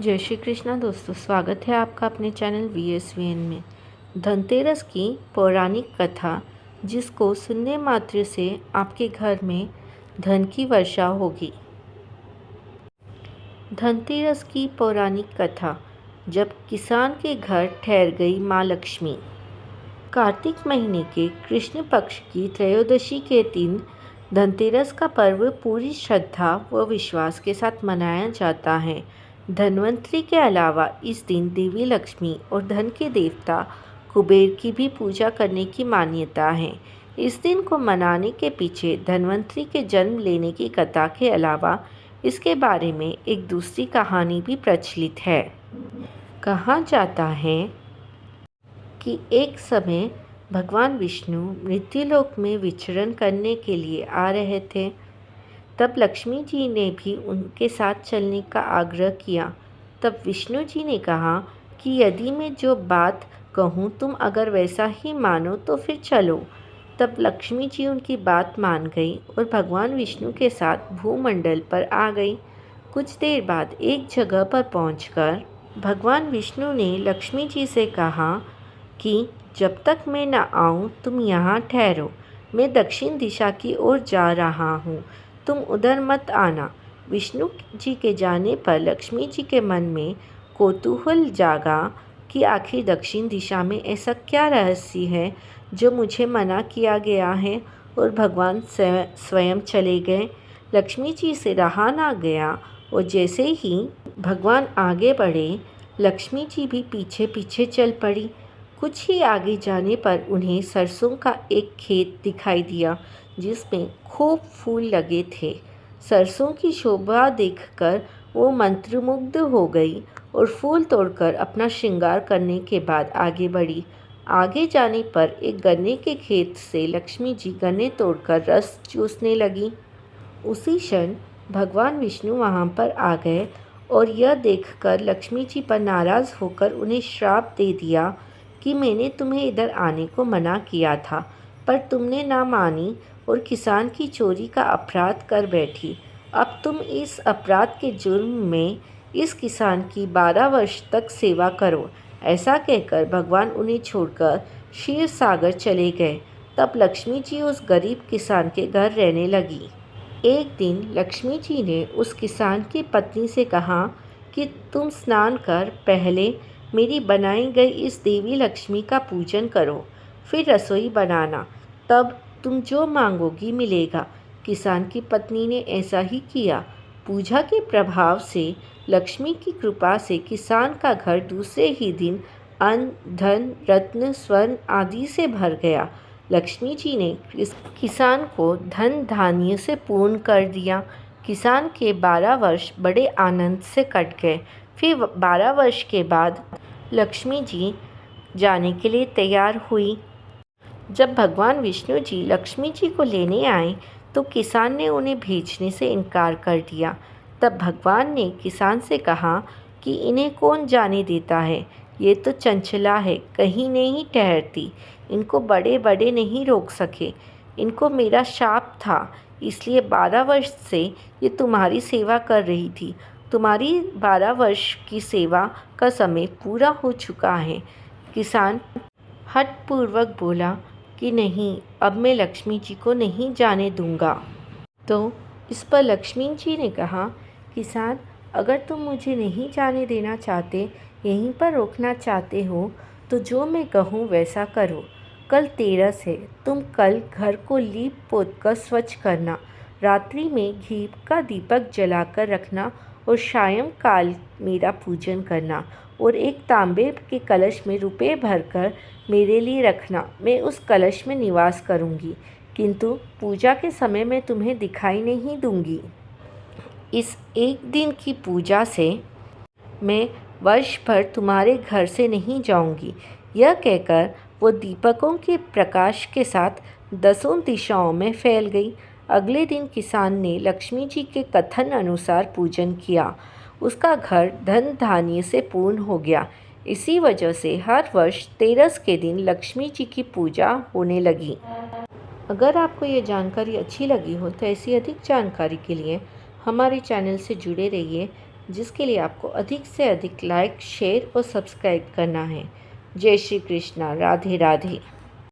जय श्री कृष्णा दोस्तों, स्वागत है आपका अपने चैनल VSVN में। धनतेरस की पौराणिक कथा जिसको सुनने मात्र से आपके घर में धन की वर्षा होगी। धनतेरस की पौराणिक कथा। जब किसान के घर ठहर गई माँ लक्ष्मी। कार्तिक महीने के कृष्ण पक्ष की त्रयोदशी के दिन धनतेरस का पर्व पूरी श्रद्धा व विश्वास के साथ मनाया जाता है। धन्वंतरि के अलावा इस दिन देवी लक्ष्मी और धन के देवता कुबेर की भी पूजा करने की मान्यता है। इस दिन को मनाने के पीछे धन्वंतरि के जन्म लेने की कथा के अलावा इसके बारे में एक दूसरी कहानी भी प्रचलित है। कहा जाता है कि एक समय भगवान विष्णु मृत्युलोक में विचरण करने के लिए आ रहे थे। तब लक्ष्मी जी ने भी उनके साथ चलने का आग्रह किया। तब विष्णु जी ने कहा कि यदि मैं जो बात कहूँ तुम अगर वैसा ही मानो तो फिर चलो। तब लक्ष्मी जी उनकी बात मान गई और भगवान विष्णु के साथ भूमंडल पर आ गई। कुछ देर बाद एक जगह पर पहुंचकर भगवान विष्णु ने लक्ष्मी जी से कहा कि जब तक मैं न आऊं तुम यहाँ ठहरो। मैं दक्षिण दिशा की ओर जा रहा हूँ, तुम उधर मत आना। विष्णु जी के जाने पर लक्ष्मी जी के मन में कौतूहल जागा कि आखिर दक्षिण दिशा में ऐसा क्या रहस्य है जो मुझे मना किया गया है, और भगवान स्वयं चले गए। लक्ष्मी जी से रहा ना गया और जैसे ही भगवान आगे बढ़े लक्ष्मी जी भी पीछे पीछे चल पड़ी। कुछ ही आगे जाने पर उन्हें सरसों का एक खेत दिखाई दिया जिसमें खूब फूल लगे थे। सरसों की शोभा देखकर वो मंत्रमुग्ध हो गई और फूल तोड़कर अपना श्रृंगार करने के बाद आगे बढ़ी। आगे जाने पर एक गन्ने के खेत से लक्ष्मी जी गन्ने तोड़कर रस चूसने लगी। उसी क्षण भगवान विष्णु वहाँ पर आ गए और यह देखकर लक्ष्मी जी पर नाराज़ होकर उन्हें श्राप दे दिया कि मैंने तुम्हें इधर आने को मना किया था, पर तुमने ना मानी और किसान की चोरी का अपराध कर बैठी। अब तुम इस अपराध के जुर्म में इस किसान की 12 वर्ष तक सेवा करो। ऐसा कहकर भगवान उन्हें छोड़कर क्षीर सागर चले गए। तब लक्ष्मी जी उस गरीब किसान के घर रहने लगी। एक दिन लक्ष्मी जी ने उस किसान की पत्नी से कहा कि तुम स्नान कर पहले मेरी बनाई गई इस देवी लक्ष्मी का पूजन करो, फिर रसोई बनाना, तब तुम जो मांगोगी मिलेगा। किसान की पत्नी ने ऐसा ही किया। पूजा के प्रभाव से लक्ष्मी की कृपा से किसान का घर दूसरे ही दिन अन्न धन रत्न स्वर्ण आदि से भर गया। लक्ष्मी जी ने किसान को धन धान्य से पूर्ण कर दिया। किसान के 12 वर्ष बड़े आनंद से कट गए। फिर 12 वर्ष के बाद लक्ष्मी जी जाने के लिए तैयार हुई। जब भगवान विष्णु जी लक्ष्मी जी को लेने आए तो किसान ने उन्हें भेजने से इनकार कर दिया। तब भगवान ने किसान से कहा कि इन्हें कौन जाने देता है, ये तो चंचला है, कहीं नहीं ठहरती, इनको बड़े बड़े नहीं रोक सके। इनको मेरा शाप था, इसलिए 12 वर्ष से ये तुम्हारी सेवा कर रही थी। तुम्हारी 12 वर्ष की सेवा का समय पूरा हो चुका है। किसान हठपूर्वक बोला कि नहीं, अब मैं लक्ष्मी जी को नहीं जाने दूंगा। तो इस पर लक्ष्मी जी ने कहा, किसान अगर तुम मुझे नहीं जाने देना चाहते, यहीं पर रोकना चाहते हो, तो जो मैं कहूँ वैसा करो। कल तेरस है, तुम कल घर को लीप पोत कर स्वच्छ करना, रात्रि में घी का दीपक जलाकर रखना और सायंकाल मेरा पूजन करना, और एक तांबे के कलश में रुपए भरकर मेरे लिए रखना। मैं उस कलश में निवास करूंगी, किंतु पूजा के समय मैं तुम्हें दिखाई नहीं दूंगी। इस एक दिन की पूजा से मैं वर्ष भर तुम्हारे घर से नहीं जाऊंगी। यह कहकर वो दीपकों के प्रकाश के साथ 10 दिशाओं में फैल गई। अगले दिन किसान ने लक्ष्मी जी के कथन अनुसार पूजन किया। उसका घर धन धान्य से पूर्ण हो गया। इसी वजह से हर वर्ष तेरस के दिन लक्ष्मी जी की पूजा होने लगी। अगर आपको ये जानकारी अच्छी लगी हो तो ऐसी अधिक जानकारी के लिए हमारे चैनल से जुड़े रहिए। जिसके लिए आपको अधिक से अधिक लाइक, शेयर और सब्सक्राइब करना है। जय श्री कृष्णा। राधे राधे।